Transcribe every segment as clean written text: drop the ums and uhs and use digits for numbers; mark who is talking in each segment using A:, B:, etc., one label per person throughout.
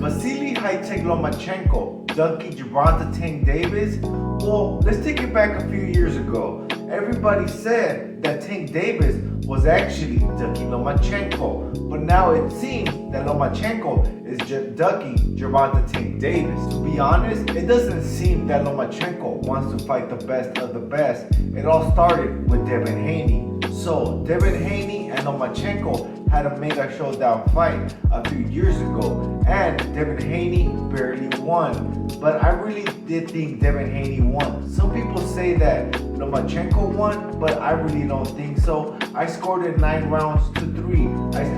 A: Vasili Lomachenko ducking Gervonta? Well, let's take it back a few years ago. Everybody said that Tank Davis was actually ducking Lomachenko, but now it seems that Lomachenko is just ducking Gervonta? To be honest, it doesn't seem that Lomachenko wants to fight the best of the best. It all started with Devin Haney. So Devin Haney and Lomachenko had a mega showdown fight a few years ago, and Devin Haney barely won. But I really did think Devin Haney won. Some people say that Lomachenko won, but I really don't think so. I scored it 9 rounds to 3.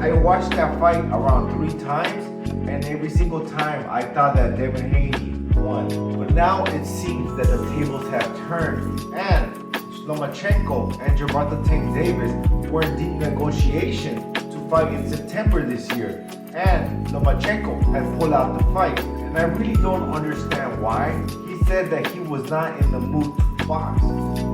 A: I watched that fight around 3 times, and every single time I thought that Devin Haney won. But now it seems that the tables have turned, and Lomachenko and Gervonta were in deep negotiations to fight in September this year, and Lomachenko had pulled out the fight, and I really don't understand why. He said that he was not in the mood to box.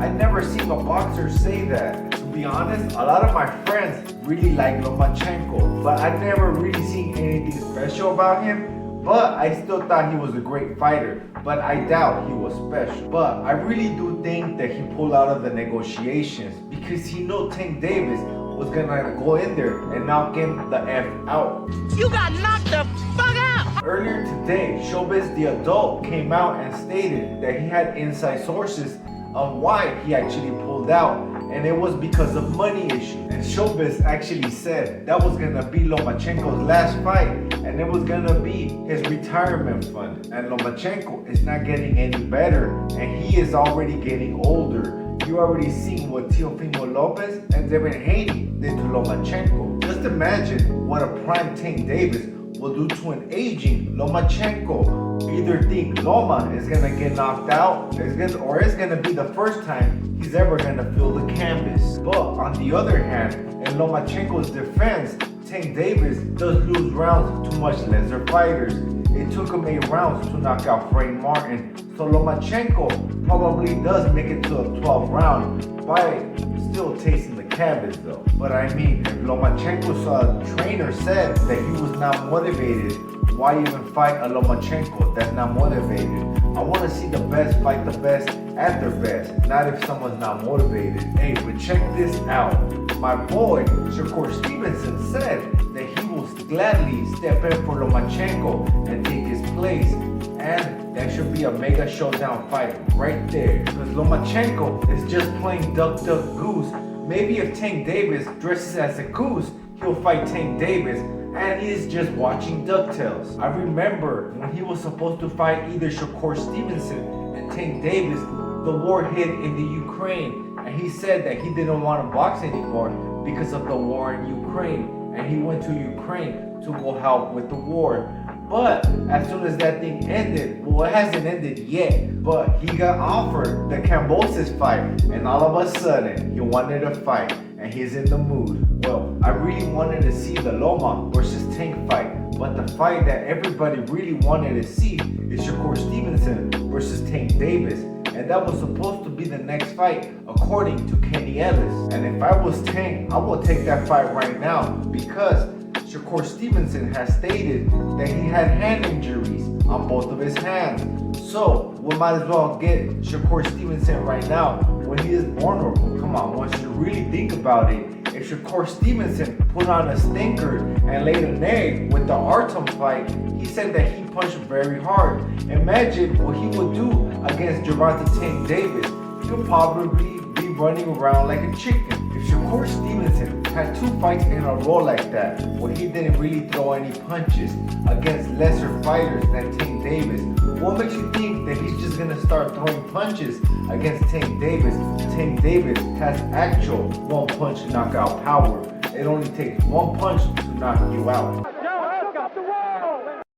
A: I never seen a boxer say that. To be honest, a lot of my friends really like Lomachenko, but I never really seen anything special about him. But I still thought he was a great fighter, but I doubt he was special. But I really do think that he pulled out of the negotiations because he knew Tank Davis was gonna go in there and knock him the F out.
B: You got knocked the fuck out!
A: Earlier today, Showbiz the Adult came out and stated that he had inside sources on why he actually pulled out, and it was because of money issues. And Showbiz actually said that was gonna be Lomachenko's last fight, and it was gonna be his retirement fund. And Lomachenko is not getting any better, and he is already getting older. You already seen what Teofimo Lopez and Devin Haney did to Lomachenko. Just imagine what a prime Tank Davis will do to an aging Lomachenko. Either think Loma is gonna get knocked out, or it's gonna be the first time he's ever gonna feel the canvas. But on the other hand, in Lomachenko's defense, Tank Davis does lose rounds to much lesser fighters. It took him 8 rounds to knock out Frank Martin. So Lomachenko probably does make it to a 12th round by still tasting the canvas though. But I mean, if Lomachenko's trainer said that he was not motivated, why even fight a Lomachenko that's not motivated? I want to see the best fight the best at their best, not if someone's not motivated. Hey, but check this out. My boy, Shakur Stevenson, said that he will gladly step in for Lomachenko and take his place. And that should be a mega showdown fight right there. Because Lomachenko is just playing duck, duck, goose. Maybe if Tank Davis dresses as a goose, he'll fight Tank Davis, and he is just watching DuckTales. I remember when he was supposed to fight either Shakur Stevenson and Tank Davis, the war hit in the Ukraine, and he said that he didn't want to box anymore because of the war in Ukraine, and he went to Ukraine to go help with the war. But as soon as that thing ended, well, it hasn't ended yet, but he got offered the Kambosos fight, and all of a sudden he wanted to fight, and he's in the mood. Well, I really wanted to see the Loma versus Tank fight, but the fight that everybody really wanted to see is Shakur Stevenson versus Tank Davis, and that was supposed to be the next fight according to Kenny Ellis. And if I was Tank, I will take that fight right now because Shakur Stevenson has stated that he had hand injuries on both of his hands. So we might as well get Shakur Stevenson right now when he is vulnerable. Come on, once you really think about it, if Shakur Stevenson put on a stinker and laid an egg with the Artem fight, he said that he punched very hard. Imagine what he would do against Gervonta Tank Davis. He'll probably be running around like a chicken. If Shakur Stevenson had 2 fights in a row like that, where he didn't really throw any punches against lesser fighters than Tank Davis, what makes you think that he's just gonna start throwing punches against Tank Davis? Tank Davis has actual 1-punch knockout power. It only takes 1 punch to knock you out.